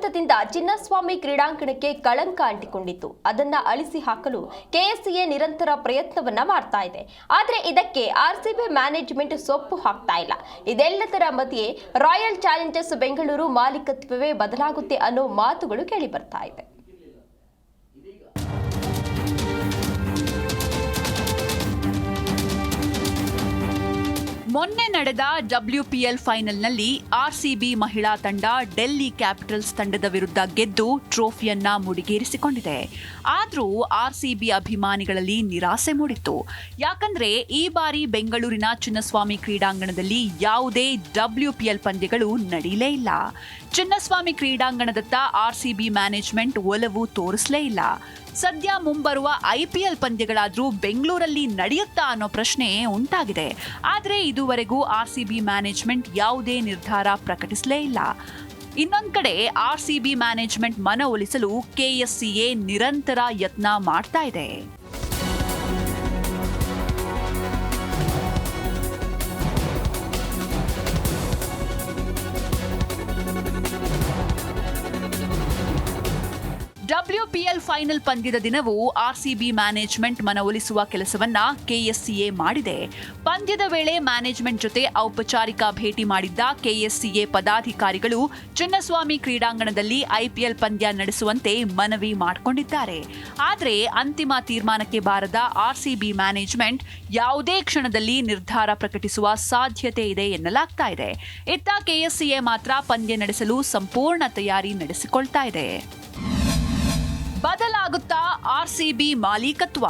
ಆಡಳಿತದಿಂದ ಚಿನ್ನಸ್ವಾಮಿ ಕ್ರೀಡಾಂಗಣಕ್ಕೆ ಕಳಂಕ ಅಂಟಿಕೊಂಡಿತ್ತು. ಅದನ್ನ ಅಳಿಸಿ ಹಾಕಲು ಕೆಎಸ್ಸಿಎ ನಿರಂತರ ಪ್ರಯತ್ನವನ್ನ ಮಾಡ್ತಾ ಇದೆ. ಆದರೆ ಇದಕ್ಕೆ ಆರ್ಸಿಬಿ ಮ್ಯಾನೇಜ್ಮೆಂಟ್ ಸೊಪ್ಪು ಹಾಕ್ತಾ ಇಲ್ಲ. ಇದೆಲ್ಲದರ ಮಧ್ಯೆ ರಾಯಲ್ ಚಾಲೆಂಜರ್ಸ್ ಬೆಂಗಳೂರು ಮಾಲೀಕತ್ವವೇ ಬದಲಾಗುತ್ತೆ ಅನ್ನೋ ಮಾತುಗಳು ಕೇಳಿ ಬರ್ತಾ ಇದೆ. ಮೊನ್ನೆ ನಡೆದ WPL ಫೈನಲ್ನಲ್ಲಿ ಆರ್ಸಿಬಿ ಮಹಿಳಾ ತಂಡ ಡೆಲ್ಲಿ ಕ್ಯಾಪಿಟಲ್ಸ್ ತಂಡದ ವಿರುದ್ಧ ಗೆದ್ದು ಟ್ರೋಫಿಯನ್ನ ಮುಡಿಗೇರಿಸಿಕೊಂಡಿದೆ. ಆದರೂ ಆರ್ಸಿಬಿ ಅಭಿಮಾನಿಗಳಲ್ಲಿ ನಿರಾಸೆ ಮೂಡಿತ್ತು. ಯಾಕಂದ್ರೆ ಈ ಬಾರಿ ಬೆಂಗಳೂರಿನ ಚಿನ್ನಸ್ವಾಮಿ ಕ್ರೀಡಾಂಗಣದಲ್ಲಿ ಯಾವುದೇ WPL ಪಂದ್ಯಗಳು ನಡೆಯಲೇ ಇಲ್ಲ. ಚಿನ್ನಸ್ವಾಮಿ ಕ್ರೀಡಾಂಗಣದತ್ತ ಆರ್ಸಿಬಿ ಮ್ಯಾನೇಜ್ಮೆಂಟ್ ಒಲವು ತೋರಿಸಲೇ ಇಲ್ಲ. ಸದ್ಯ ಮುಂಬರುವ IPL ಪಂದ್ಯಗಳಾದ್ರೂ ಬೆಂಗಳೂರಲ್ಲಿ ನಡೆಯುತ್ತಾ ಅನ್ನೋ ಪ್ರಶ್ನೆ ಉಂಟಾಗಿದೆ. ಆದರೆ ಇದುವರೆಗೂ ಆರ್ಸಿಬಿ ಮ್ಯಾನೇಜ್ಮೆಂಟ್ ಯಾವುದೇ ನಿರ್ಧಾರ ಪ್ರಕಟಿಸಲೇ ಇಲ್ಲ. ಇನ್ನೊಂದು ಕಡೆ ಆರ್ಸಿಬಿ ಮ್ಯಾನೇಜ್ಮೆಂಟ್ ಮನವೊಲಿಸಲು ಕೆಎಸ್ಸಿಎ ನಿರಂತರ ಯತ್ನ ಮಾಡ್ತಾ ಇದೆ. WPL ಫೈನಲ್ ಪಂದ್ಯದ ದಿನವೂ ಆರ್ಸಿಬಿ ಮ್ಯಾನೇಜ್ಮೆಂಟ್ ಮನವೊಲಿಸುವ ಕೆಲಸವನ್ನ ಕೆಎಸ್ಸಿಎ ಮಾಡಿದೆ. ಪಂದ್ಯದ ವೇಳೆ ಮ್ಯಾನೇಜ್ಮೆಂಟ್ ಜೊತೆ ಔಪಚಾರಿಕ ಭೇಟಿ ಮಾಡಿದ್ದ ಕೆಎಸ್ಸಿಎ ಪದಾಧಿಕಾರಿಗಳು ಚಿನ್ನಸ್ವಾಮಿ ಕ್ರೀಡಾಂಗಣದಲ್ಲಿ IPL ಪಂದ್ಯ ನಡೆಸುವಂತೆ ಮನವಿ ಮಾಡಿಕೊಂಡಿದ್ದಾರೆ. ಆದರೆ ಅಂತಿಮ ತೀರ್ಮಾನಕ್ಕೆ ಬಾರದ ಆರ್ಸಿಬಿ ಮ್ಯಾನೇಜ್ಮೆಂಟ್ ಯಾವುದೇ ಕ್ಷಣದಲ್ಲಿ ನಿರ್ಧಾರ ಪ್ರಕಟಿಸುವ ಸಾಧ್ಯತೆ ಇದೆ ಎನ್ನಲಾಗ್ತಾ ಇದೆ. ಇತ್ತ ಕೆಎಸ್ಸಿಎ ಮಾತ್ರ ಪಂದ್ಯ ನಡೆಸಲು ಸಂಪೂರ್ಣ ತಯಾರಿ ನಡೆಸಿಕೊಳ್ತಾ ಇದೆ. ಬದಲಾಗುತ್ತಾ ಆರ್ಸಿಬಿ ಮಾಲೀಕತ್ವ?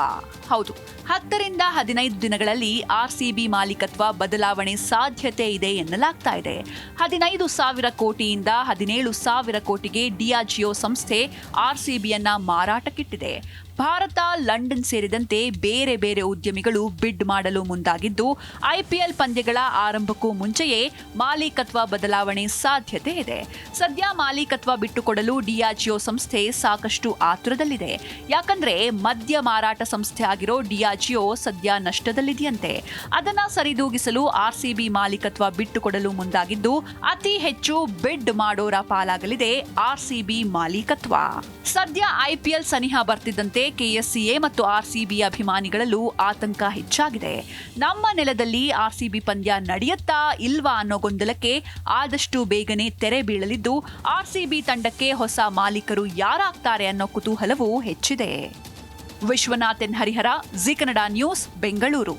ಹೌದು, 10 ರಿಂದ 15 ದಿನಗಳಲ್ಲಿ ಆರ್ಸಿಬಿ ಮಾಲೀಕತ್ವ ಬದಲಾವಣೆ ಸಾಧ್ಯತೆ ಇದೆ ಎನ್ನಲಾಗ್ತಾ ಇದೆ. 15,000 ಕೋಟಿಯಿಂದ 17,000 ಕೋಟಿಗೆ ಡಿಯಾಜಿಯೋ ಸಂಸ್ಥೆ ಆರ್ಸಿಬಿಯನ್ನ ಮಾರಾಟಕ್ಕಿಟ್ಟಿದೆ. ಭಾರತ, ಲಂಡನ್ ಸೇರಿದಂತೆ ಬೇರೆ ಬೇರೆ ಉದ್ಯಮಿಗಳು ಬಿಡ್ ಮಾಡಲು ಮುಂದಾಗಿದ್ದು IPL ಪಂದ್ಯಗಳ ಆರಂಭಕ್ಕೂ ಮುಂಚೆಯೇ ಮಾಲೀಕತ್ವ ಬದಲಾವಣೆ ಸಾಧ್ಯತೆ ಇದೆ. ಸದ್ಯ ಮಾಲೀಕತ್ವ ಬಿಟ್ಟುಕೊಡಲು ಡಿಯಾಜಿಯೋ ಸಂಸ್ಥೆ ಸಾಕಷ್ಟು ಆತುರದಲ್ಲಿದೆ. ಯಾಕಂದ್ರೆ ಮದ್ಯ ಮಾರಾಟ ಸಂಸ್ಥೆ ಆಗಿರೋ ಡಿಯಾಜಿಯೋ ಸದ್ಯ ನಷ್ಟದಲ್ಲಿದೆಯಂತೆ. ಅದನ್ನ ಸರಿದೂಗಿಸಲು ಆರ್ಸಿಬಿ ಮಾಲೀಕತ್ವ ಬಿಟ್ಟುಕೊಡಲು ಮುಂದಾಗಿದ್ದು ಅತಿ ಹೆಚ್ಚು ಬಿಡ್ ಮಾಡೋರ ಪಾಲಾಗಲಿದೆ ಆರ್ಸಿಬಿ ಮಾಲೀಕತ್ವ. ಸದ್ಯ IPL ಸನಿಹ ಬರ್ತಿದ್ದಂತೆ ಕೆಎಸ್ಸಿಎ ಮತ್ತು ಆರ್ಸಿಬಿ ಅಭಿಮಾನಿಗಳಲ್ಲೂ ಆತಂಕ ಹೆಚ್ಚಾಗಿದೆ. ನಮ್ಮ ನೆಲದಲ್ಲಿ ಆರ್ಸಿಬಿ ಪಂದ್ಯ ನಡೆಯುತ್ತಾ ಇಲ್ವಾ ಅನ್ನೋ ಗೊಂದಲಕ್ಕೆ ಆದಷ್ಟು ಬೇಗನೆ ತೆರೆ ಬೀಳಲಿದ್ದು ಆರ್ಸಿಬಿ ತಂಡಕ್ಕೆ ಹೊಸ ಮಾಲೀಕರು ಯಾರಾಗ್ತಾರೆ ಅನ್ನೋ ಕುತೂಹಲವೂ ಹೆಚ್ಚಿದೆ. ವಿಶ್ವನಾಥನ್ ಹರಿಹರ, ಜಿ ಕನ್ನಡ ನ್ಯೂಸ್, ಬೆಂಗಳೂರು.